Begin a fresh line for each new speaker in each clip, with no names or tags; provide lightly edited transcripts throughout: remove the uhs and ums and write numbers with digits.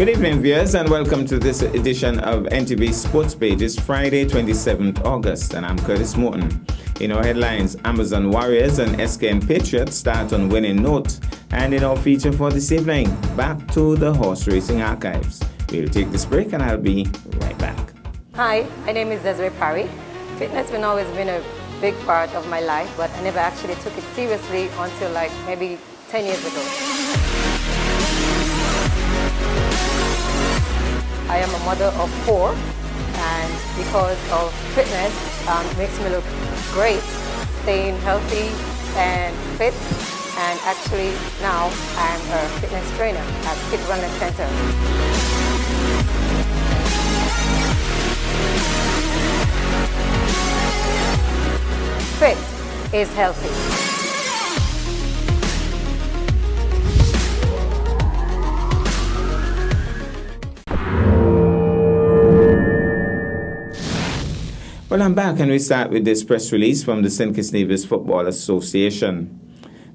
Good evening, viewers, and welcome to this edition of NTV Sports Pages, Friday, 27th August, and I'm Curtis Morton. In our headlines, Amazon Warriors and SKN Patriots start on winning note, and in our feature for this evening, back to the horse racing archives. We'll take this break, and I'll be right back.
Hi, my name is Desiree Parry. Fitness has always been a big part of my life, but I never actually took it seriously until maybe 10 years ago. I am a mother of 4, and because of fitness, it makes me look great, staying healthy and fit, and actually now I'm a fitness trainer at Fit Wellness Center. Fit is healthy.
Well, I'm back, and we start with this press release from the St. Kitts Nevis Football Association.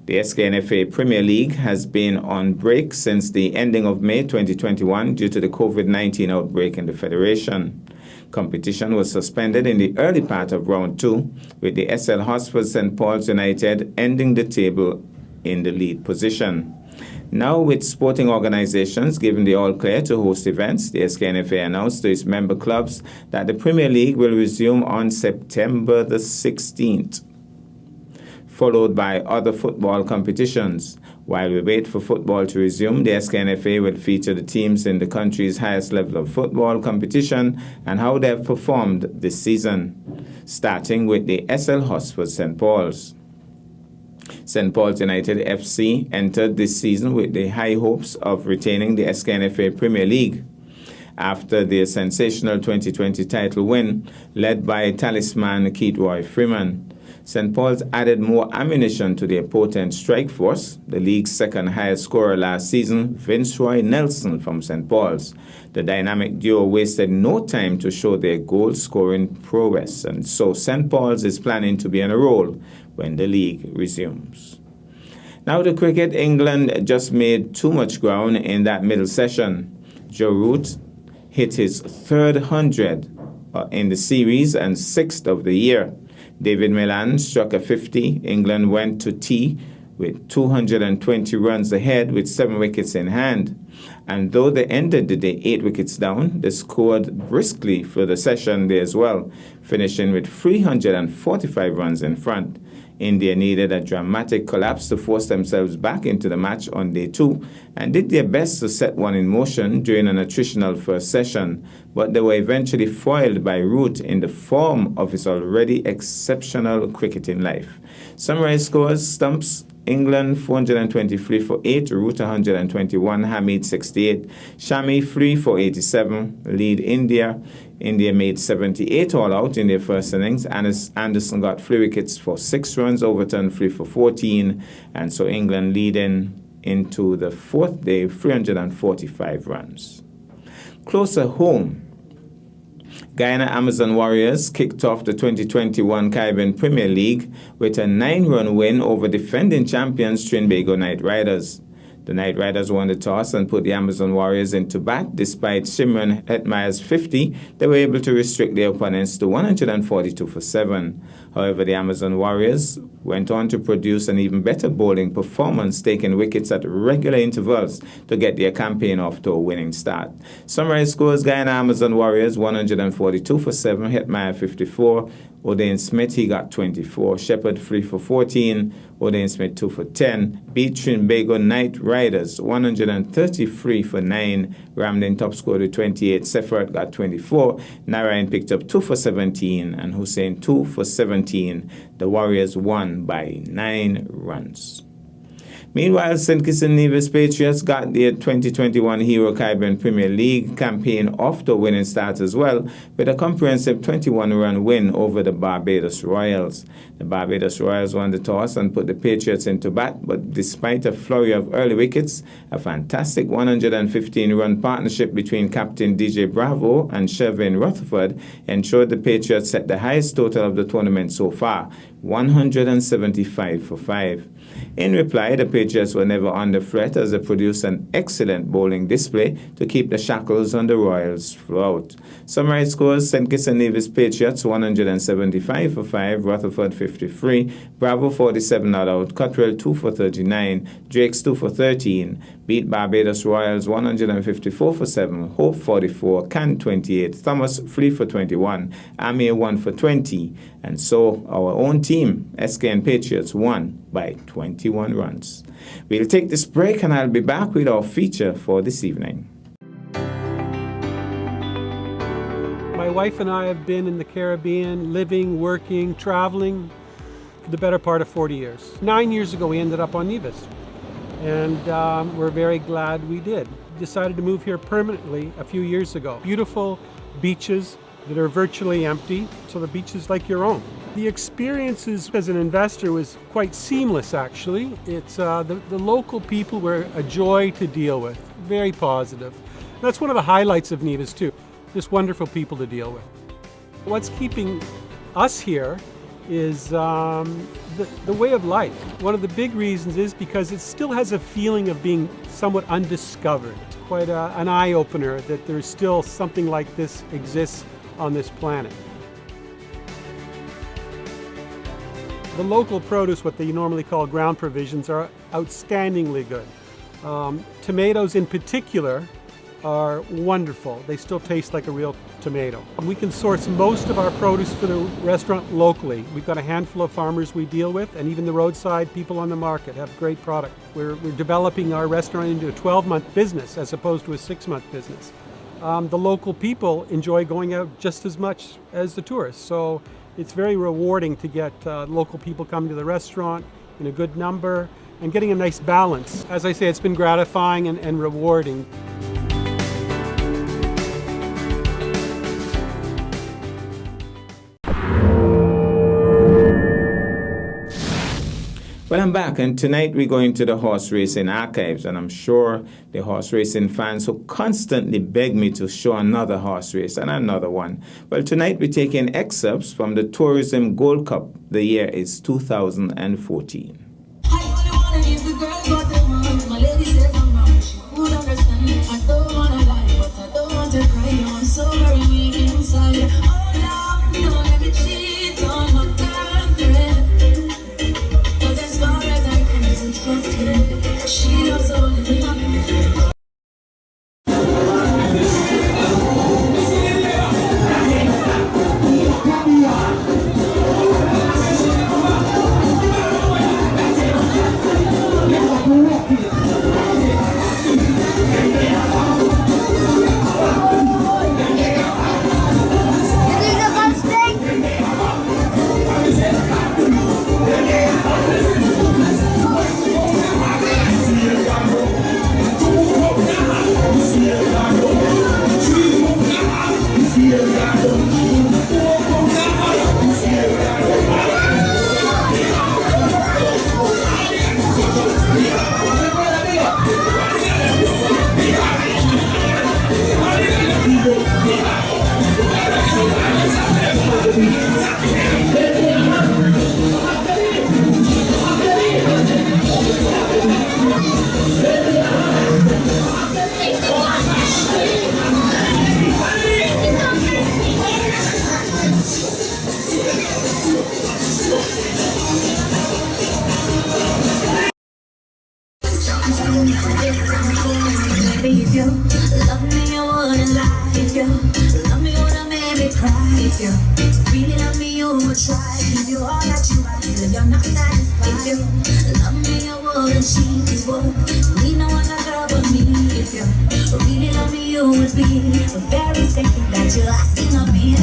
The SKNFA Premier League has been on break since the ending of May 2021 due to the COVID-19 outbreak in the federation. Competition was suspended in the early part of round 2, with the SL Hotspur St. Paul's United ending the table in the lead position. Now, with sporting organizations given the all-clear to host events, the SKNFA announced to its member clubs that the Premier League will resume on September the 16th, followed by other football competitions. While we wait for football to resume, the SKNFA will feature the teams in the country's highest level of football competition and how they have performed this season, starting with the SL Hotspur St. Paul's. St. Paul's United FC entered this season with the high hopes of retaining the SKNFA Premier League after their sensational 2020 title win, led by talisman Keith Roy Freeman. St. Paul's added more ammunition to their potent strike force, the league's second highest scorer last season, Vince Roy Nelson from St. Paul's. The dynamic duo wasted no time to show their goal-scoring prowess, and so St. Paul's is planning to be on a roll when the league resumes. Now to cricket, England just made too much ground in that middle session. Joe Root hit his third 100 in the series and 6th of the year. David Milan struck a 50. England went to tea with 220 runs ahead with 7 wickets in hand. And though they ended the day 8 wickets down, they scored briskly for the session there as well, finishing with 345 runs in front. India needed a dramatic collapse to force themselves back into the match on day 2 and did their best to set one in motion during an attritional first session, but they were eventually foiled by Root in the form of his already exceptional cricketing life. Summarized scores: Stumps, England 423 for 8, Root 121, Hamid 68, Shami 3 for 87, lead India. India made 78 all out in their first innings. Anderson got 3 wickets for 6 runs, Overton 3 for 14, and so England leading into the 4th day, 345 runs. Closer home, Guyana Amazon Warriors kicked off the 2021 Caribbean Premier League with a 9-run win over defending champions Trinbago Knight Riders. The Knight Riders won the toss and put the Amazon Warriors into bat. Despite Shimron Hetmeyer's 50, they were able to restrict their opponents to 142 for 7. However, the Amazon Warriors went on to produce an even better bowling performance, taking wickets at regular intervals to get their campaign off to a winning start. Summarized scores: Guyana Amazon Warriors 142 for 7, Hetmeyer 54, Odain Smith, he got 24, Shepherd 3 for 14, Odain Smith 2 for 10, beat Trinbago Knight Riders 133 for 9, Ramlin top scored with 28, Sephard got 24, Narayan picked up 2 for 17, and Hussein 2 for 17. The Warriors won by 9 runs. Meanwhile, St. Kitts and Nevis Patriots got their 2021 Hero Caribbean Premier League campaign off to a winning start as well, with a comprehensive 21-run win over the Barbados Royals. The Barbados Royals won the toss and put the Patriots into bat, but despite a flurry of early wickets, a fantastic 115-run partnership between Captain DJ Bravo and Shervin Rutherford ensured the Patriots set the highest total of the tournament so far, 175-5. In reply, the Patriots were never under threat as they produced an excellent bowling display to keep the shackles on the Royals throughout. Summary scores: St. Kitts and Nevis Patriots 175-5, Rutherford 53, Bravo 47 not out, Cottrell 2 for 39, Drakes 2 for 13, beat Barbados Royals 154-7, Hope 44, Can 28, Thomas 3 for 21, Amir 1 for 20, and so our own team, SKN Patriots, won by 21 runs. We'll take this break and I'll be back with our feature for this evening.
My wife and I have been in the Caribbean, living, working, traveling for the better part of 40 years. 9 years ago, we ended up on Nevis, and we're very glad we did. Decided to move here permanently a few years ago. Beautiful beaches that are virtually empty, so the beach is like your own. The experiences as an investor was quite seamless, actually. It's the local people were a joy to deal with, very positive. That's one of the highlights of Nevis too, just wonderful people to deal with. What's keeping us here is the way of life. One of the big reasons is because it still has a feeling of being somewhat undiscovered. It's quite an eye-opener that there's still something like this exists on this planet. The local produce, what they normally call ground provisions, are outstandingly good. Tomatoes in particular are wonderful. They still taste like a real tomato. We can source most of our produce for the restaurant locally. We've got a handful of farmers we deal with, and even the roadside people on the market have great product. We're developing our restaurant into a 12-month business as opposed to a 6-month business. The local people enjoy going out just as much as the tourists, so it's very rewarding to get local people coming to the restaurant in a good number and getting a nice balance. As I say, it's been gratifying and rewarding.
Well, I'm back, and tonight we're going to the horse racing archives, and I'm sure the horse racing fans who constantly beg me to show another horse race and another one. Well, tonight we're taking excerpts from the Tourism Gold Cup. The year is 2014.
If you love me, I wouldn't lie. If you love me, would make me cry. If you really love me, you would try. Give you all that you want, till you're not satisfied. If you love me, I wouldn't cheat. Would need no other girl but me. If you really love me, you would be the very second that you're asking of me.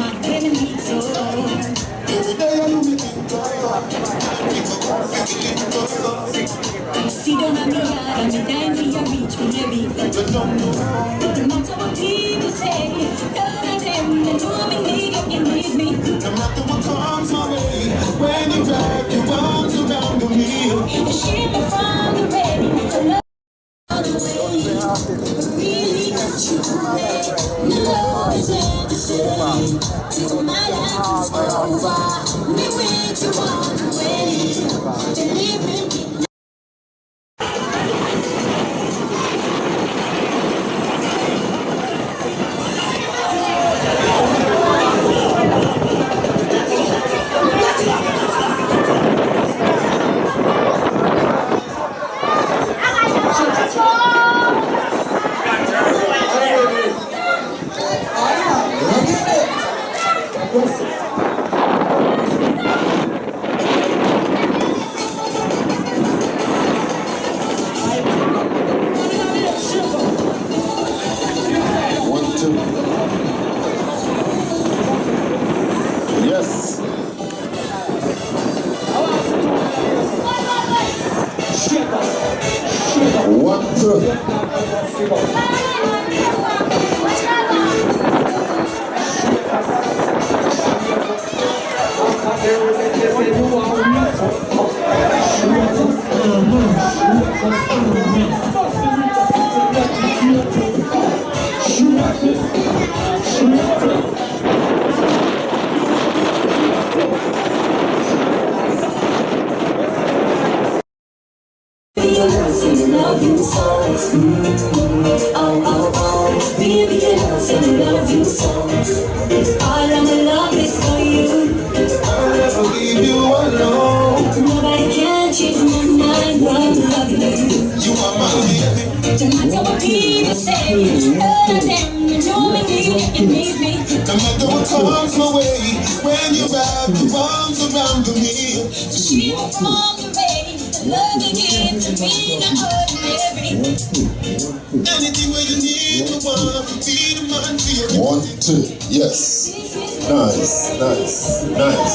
want when we meet so. Every day I do me think see down on me yard and me dying for your reach me heavy. No matter what people say, none of them they know me need you need me. No matter what comes my way, when you wrap your arms around me, you shield me from the rain. The love all the way, really got you away. Your love is everything. Till my life is over, me way to walk away. Delivering me.
Yes. One, two.
Love you so. Oh, oh, oh, baby, yes, I love you so. All of my love is for you.
I'll never leave you alone.
Nobody can change my mind, but I love you.
You are my baby.
No matter what people say, all of them they know me need me.
No matter what comes my way, when you wrap your arms around me,
So she will from the rain. The love you give to me, not ordinary.
anything where you need, you want to be the man for you.
1, 2, yes. Nice, nice, nice.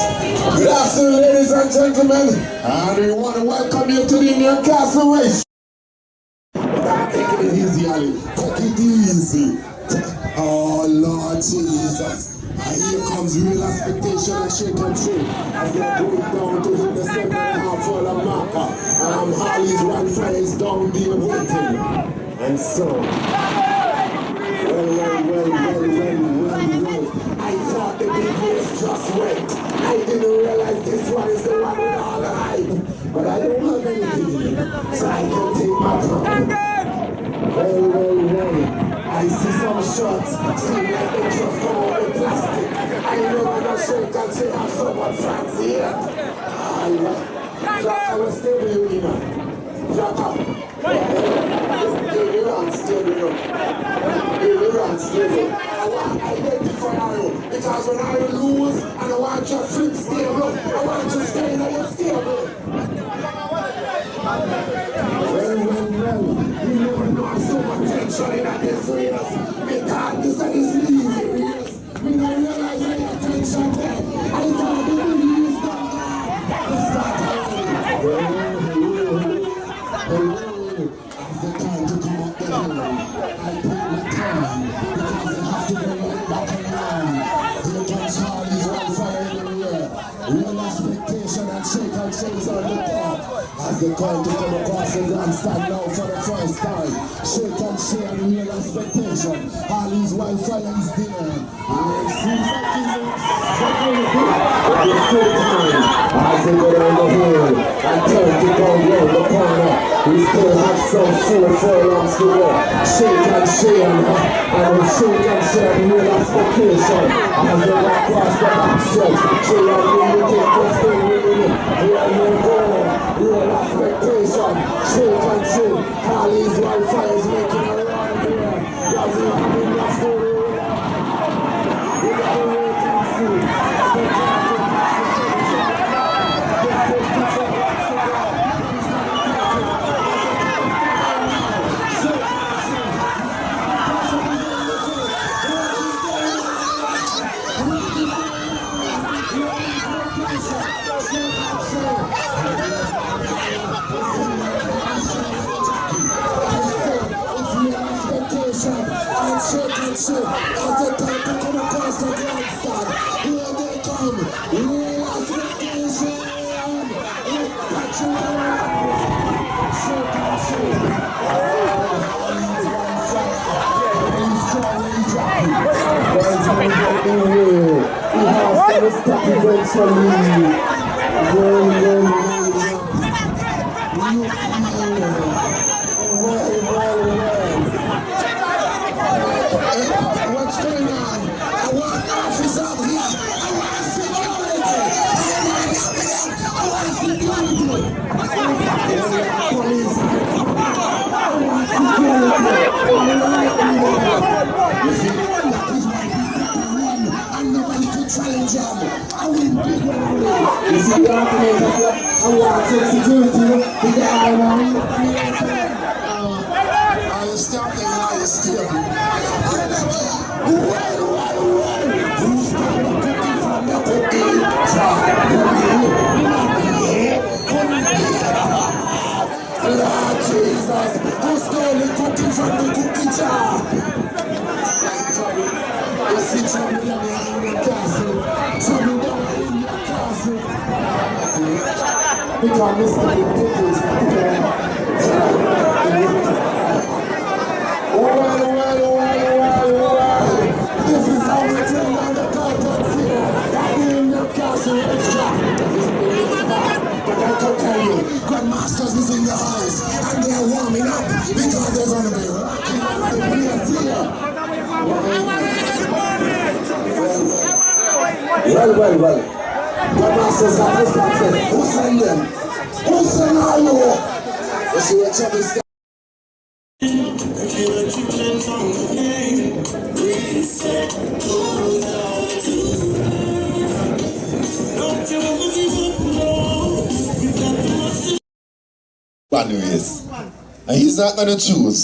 Good afternoon, ladies and gentlemen. And we want to welcome you to the Newcastle race. But I'm taking it easy, Ali. Take it easy. Oh, Lord Jesus. And here comes real expectation and shake and shake. As they're going down to hit the second half for the marker. And Harley's one fire is down there waiting. And so, well. I thought the big race just went. I didn't realize this one is the one with all the hype. But I don't have anything, so I can take my time. Well. I see some shots, seem like they just come out with plastic. I know when I shake and say I'm so much fancy here. Jack, I will stay with you, you know. Jack, stay with you. I want to identify you, because when I lose and I want your flip stable, I want you to stay in your stable. Well. We never know so much tension in this race. Because this is easy race. We don't realize any attention there. I thought the movie is done. Let's start as the time to come up the hill, I take my time. Because I have to go right back around. Here comes Harley's one fire in the air. Real expectation and shakes on the top. As the time to come across the grandstand now for the first time. Shake and share real expectation. Harley's wildfire is there. And it seems like but it's still time. As they go down the hill and turn to go round the corner. We still have some 4 furlongs to go. Shake and share. And we shake and share real expectation. As they walk across the backstretch. Shake and really take this thing really. Here you go. Real expectation, shake and shake. Harley's wildfire is making a run here. Does he have enough to do? We gotta wait and see. country as the time to come across the grandstand. Here they come. Last vacation. It's Patrick. Shake and shake. He's trying to drop it. There's no getting away. He has to stop eventually. What's going on? I want officers here. I want security. I want security. Police. I want security. You see, that is why people run and nobody could challenge them. I will be one. You see, the argument of I want security. With the iron on. I stop the high step. Who's going to pick it from the cookie jar? Lord Jesus, who's going to cookie from the cookie jar? You see trouble down in the castle. Trouble down in the castle. Because Mr. Big Cookies. This is how we turn down the carpets here. In the castle extra. But I can tell you, Grandmasters is in the house and they're warming up because they're going to be rocking up the place here. Well. Grandmasters have this one said, who sent them? Who sent all you? You see what trouble is? If you're a chicken from the game, reset, go down to don't you ever give up, no. You've got too much to anyways. And he's not gonna choose.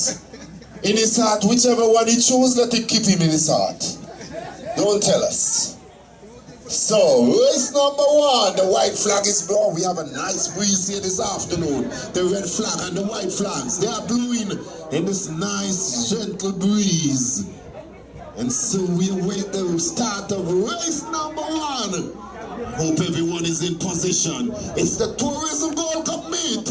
In his heart, whichever one he chooses, let it keep him in his heart. Don't tell us. So, race number 1, the white flag is blown. We have a nice breeze here this afternoon. The red flag and the white flags, they are blowing in this nice, gentle breeze. And so we await the start of race number 1. Hope everyone is in position. It's the Tourism Gold Cup meet.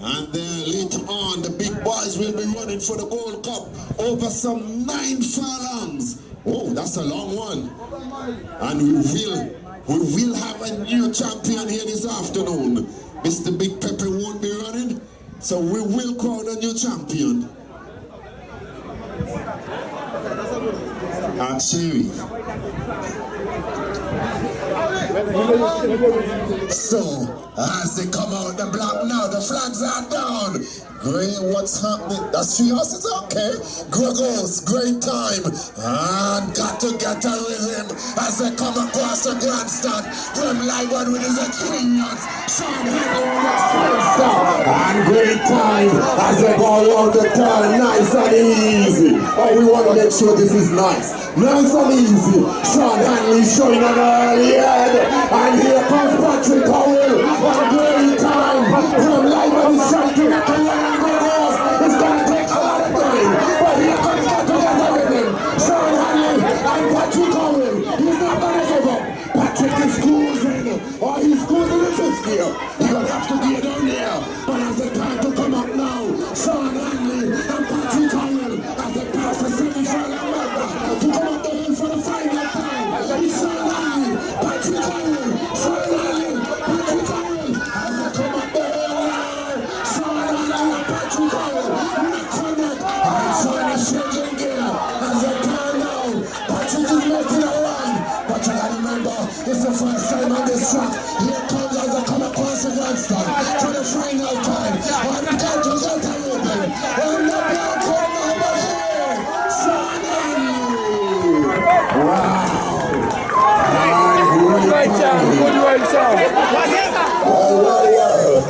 And then later on, the big boys will be running for the Gold Cup over some 9 furlongs. Oh, that's a long one. And we will have a new champion here this afternoon. Mr. Big Pepper won't be running, so we will crown a new champion. And Sherry. So, as they come out the block now, the flags are down. Great, what's happening? That's 3 horses, okay. Gregos, great time. And got to get a rhythm as they come across the grandstand. From Lyman with his experience. Sean Henry stop. And great time as they go around the turn. Nice and easy. Oh, we want to make sure this is nice. Nice and easy. Sean Henry showing an early head. And here comes Patrick Howell. And great time from Lyman is trying to get away. It's going to take a lot of time, but here comes get together with him. Sean Hanley and Patrick Howell. He's not going to give up. Patrick is cruising, or he's cruising in 5th gear. He's going to have to get down there. But as the time to come up now, Sean Hanley and Patrick Howell as they pass the semi-final marker to come up the hill for the final time. It's Sean Hanley, Patrick Howell, Sean Hanley, Patrick Howell as they come up the hill now. Sean Hanley and Patrick Howell. Changing gear as they turn down. Patrick is making a run, but you gotta remember, it's the first time on this track. Here comes as they come across the grandstand to the final time. And we got to get a ribbon. And the block on number 4, Sean Henley. Wow. Good right, Sean. Well.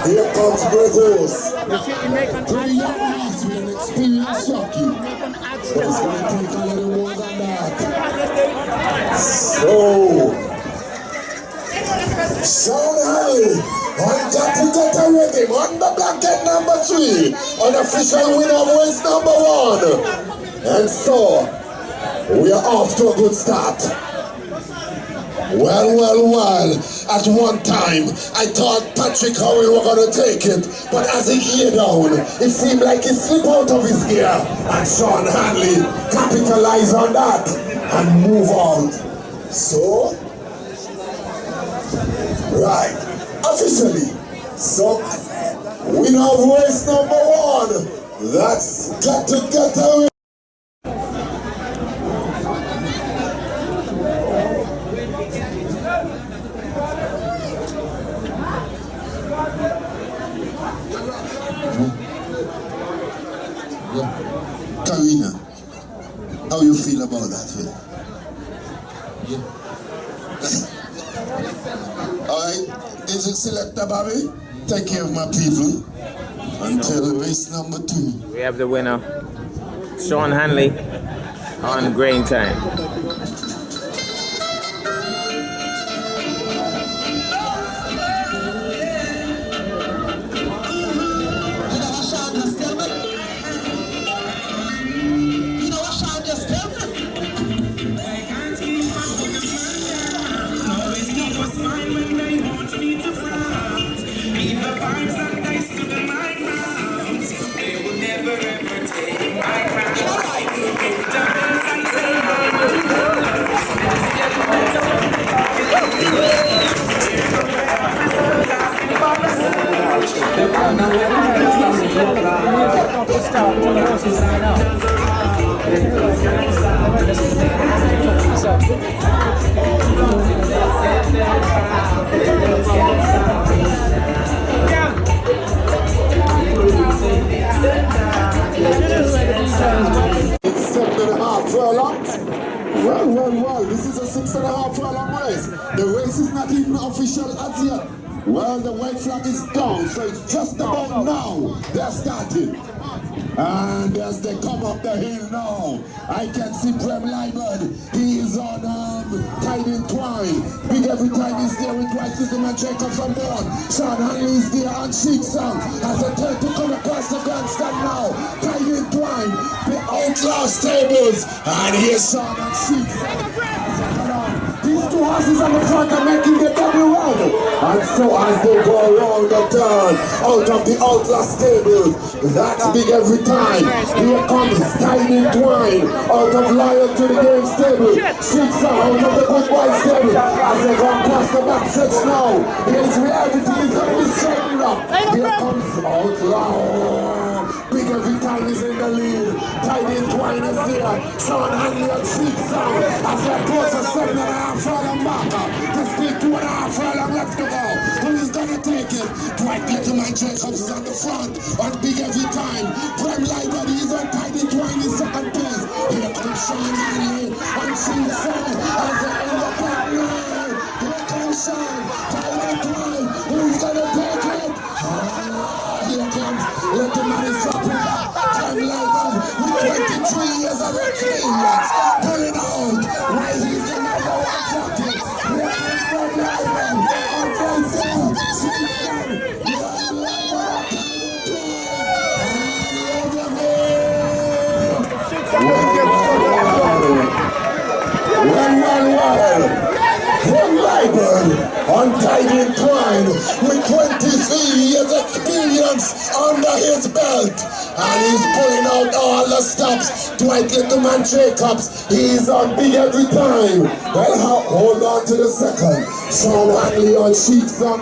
Here comes Brazos. 3 young guys with an experienced jockey. But it's going to take a little more than that. So, Sean Henley, got to get a rhythm on the bracket number 3. Unofficial winner of race number 1. And so,
We are off to a good start. Well. At one time, I thought Patrick Howell were going to take it, but as he geared down, it seemed like he slipped out of his gear, and Sean Hanley capitalized on that and move on. So, right, officially, so we now have race number 1. That's got to get away. Karina, how you feel about that? Yeah. Alright, is it Selector Bobby? Take care of my people until race number 2.
We have the winner, Sean Hanley, on Grain Time.
It's 7.5 furlongs. Well, this is a 6.5 furlong race. The race is not even official as yet. Well, the white flag is down, so it's just about now they're starting. And as they come up the hill now, I can see Prem Liebert. He is on Tied in Twine. Big every time he's there with White System and Jacobs on board. Sean Hanley is there on Sheep Song as they turn to come across the grandstand now. Tied in Twine, the Outlaw Stables. And here's Sean and Sheep Song. These two horses on the front are making the double round. And so as they go around the turn, out of the Outlaw Stables, that's big every time. Here comes Tied in Twine, out of Lion to the Game Stable. Sheep out of the Good Boy Stable. As they go across the back stretch now, here's where everything is going to be straightened up. Here comes Outlaw. Big every time is in the lead. Tied in Twine is there. Sean Hanley and Sheep Sound as they approach a 7.5 furlong marker. There's still 2.5 furlong left to go. Who is gonna take it? Dwight Littleman Jacobs is on the front. On big every time. Prem Liebert is on Tied in Twine in second place. Here comes Sean Hanley and Sheep Sound as they end up at 9. Here comes Sean. Tied in Twine. Who's gonna take it? Here comes Littleman is dropping back. Prem Liebert with 23 years of experience. Pulling out. Why he's the number 1 captain. Here comes Prem Liebert. On first down. Sheep Sound. Prem Liebert. Well. Prem Liebert on Tied in Twine with 23 years experience under his belt. And he's pulling out all the stops. Dwight Littleman Jacobs, he's on big every time. Well, hold on to the second. Sean Hanley on Sheep Song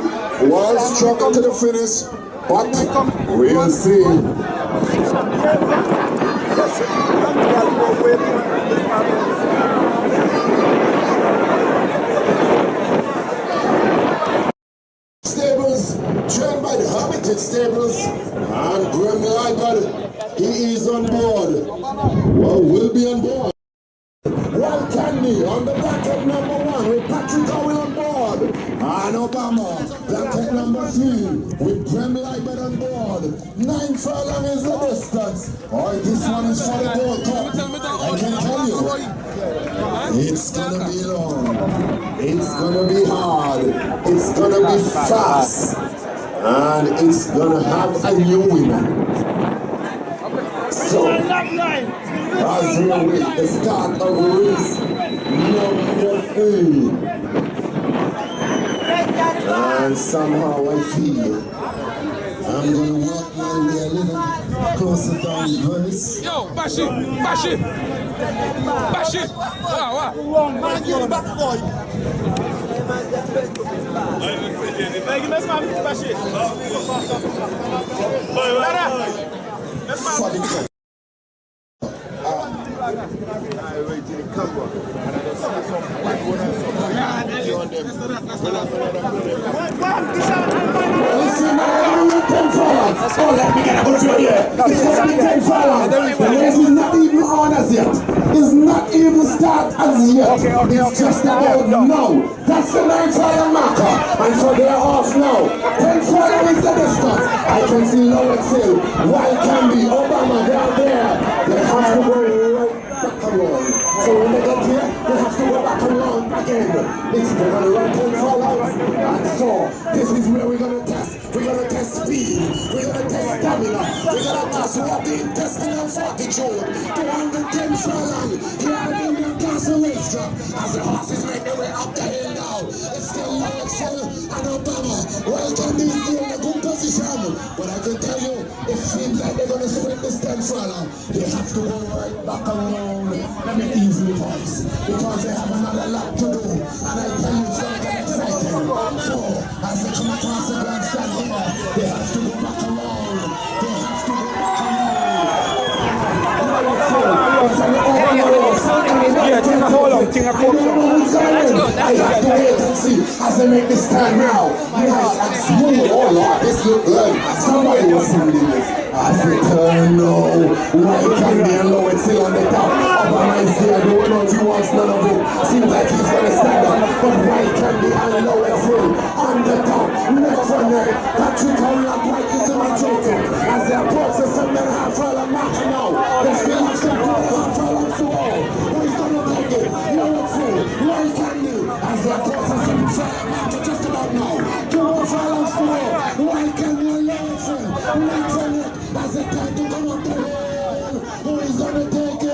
was struggling to the finish, but we'll see. Stables, trained by the Hermitage Stables, and Prem Liebert, he is on board. Well, will be on board. Well, Candy on the bracket number 1 with Patrick Howell on board. And Obama, bracket number 3 with Prem Liebert on board. 9 furlong is the distance. Alright, this one is for the Gold Cup. I can tell you, it's gonna be long. It's gonna be hard. It's gonna be fast. And it's gonna have a new winner. So As we await the start of race number 3. And somehow I feel I'm gonna walk my way a little closer down the verse.
Yo, bash it, bash it, bash it. Wow, wow. Man, you back boy.
Listen, man, 10 furlongs. Oh, let me get a good view here. It's going to be 10 furlongs. The race is not even on as yet. It's not even start as yet. It's just about now. That's the 9 furlong marker. And so they're off now. 10 furlong is the distance. I can see Lawrence Hill, Wild Candy, Obama, they're there. They have to go right back around. So when they get here, they have to go back around again. It's they're going to run 10 furlongs. And so this is where we're going to test. We're going to test speed. We're going to test stamina. We're going to test what the intestinal fortitude. 210 furlong. Here at the Indian Castle Racetrack. As the horses make their way up the hill now. It's still Lawrence Hill and Obama. Wild Candy is still in a good position. But I can tell you, it seems like they're going to sprint this 10 furlong. They have to go right back around. Let me easily voice. Because they have another lap to do. And I tell you, it's going to get exciting. So, as they come across the grandstand here, they have to go back around. They have to go back around. It's an I have to wait and see as they make this stand now. Nice and smooth. Oh Lord, this look good. Somebody was sending this. I said, no. Wild Candy and Lawrence Hill on the top. Up on I see, I don't know if he wants none of it. Seems like he's gonna stand up. But Wild Candy and Lawrence Hill on the top. Next one there. Patrick Hurry and White into my joking. As they approach the 7.5 furlong marker now. They still have some 2.5 furlongs to go. Who's gonna take it? Lawrence Hill, Wild Candy. As they approach the 7.5 furlong marker just about now. 2 more furlongs to go. Wild Candy and Lawrence Hill. Next one there. As they try to come up the hill. Who is gonna take it?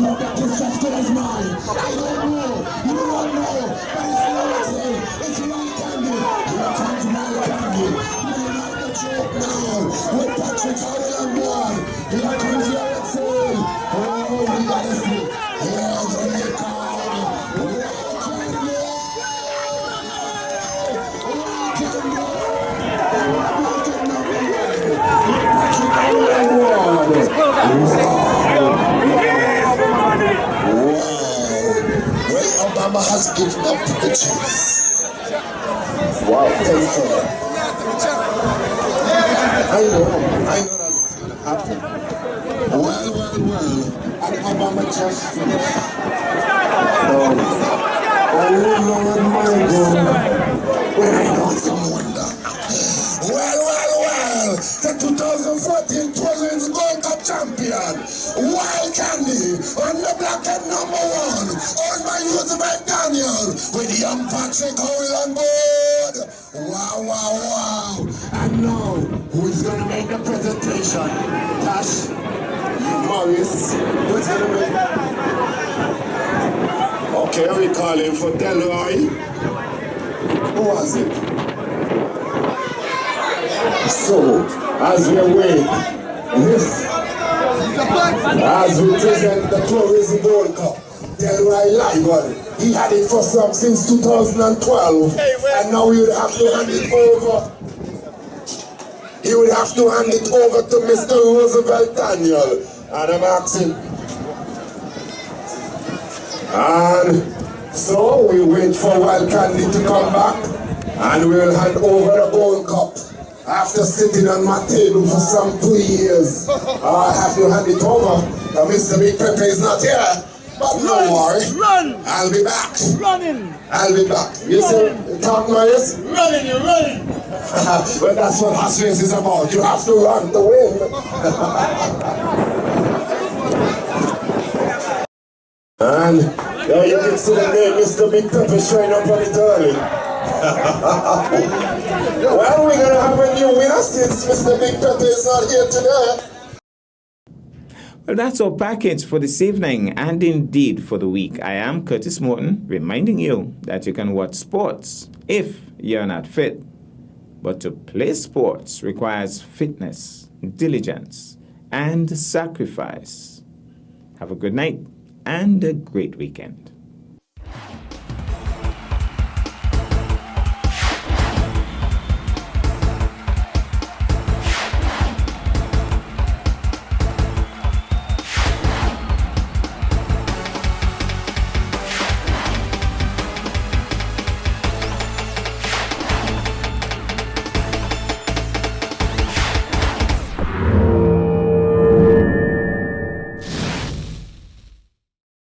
You bet his just good as mine. I don't know. You don't know. But it's Lawrence Hill. It's Wild Candy. Here comes Wild Candy. Moving out the joke now. With Patrick Howell on board. Here comes Lawrence Hill. Oh, we gotta see. Here they come. Wild Candy. Wild Candy. Wild Candy. Patrick Howell on board. Well, Obama has given up the chase. Wow, thank you. I know that it's gonna happen. Well. And Obama just finished. Oh Lord, my God. When I got some wonder. Well. The 2014 Twins Gold Cup champion. Wild Candy on the black and number 1. Owned by Roosevelt Daniel. With young Patrick Howell on board. Wow. And now, who is going to make the presentation? Tash, Morris, who's going to make it? Okay, we call him for Delroy. Who was it? So, as we wait, as we present the Tourism Gold Cup, Delroy Ligon, he had it for some since 2012, and now he would have to hand it over. He would have to hand it over to Mr. Roosevelt Daniel, and I'm asking. And so we wait for Wild Candy to come back, and we'll hand over the Gold Cup. After sitting on my table for some 2 years, I have to hand it over. Now Mr. Big Pepe is not here, but no worry.
Run!
I'll be back.
Running!
I'll be back. You see, Tom Myers?
Running, you're running!
Well, that's what horse race is about. You have to run to win. And there you can see the name Mr. Big Pepe showing up on it early. Well, we're going to have a new winner since Mr. Big Pepe is not here today.
Well, that's our package for this evening and indeed for the week. I am Curtis Morton, reminding you that you can watch sports if you're not fit. But to play sports requires fitness, diligence, and sacrifice. Have a good night and a great weekend.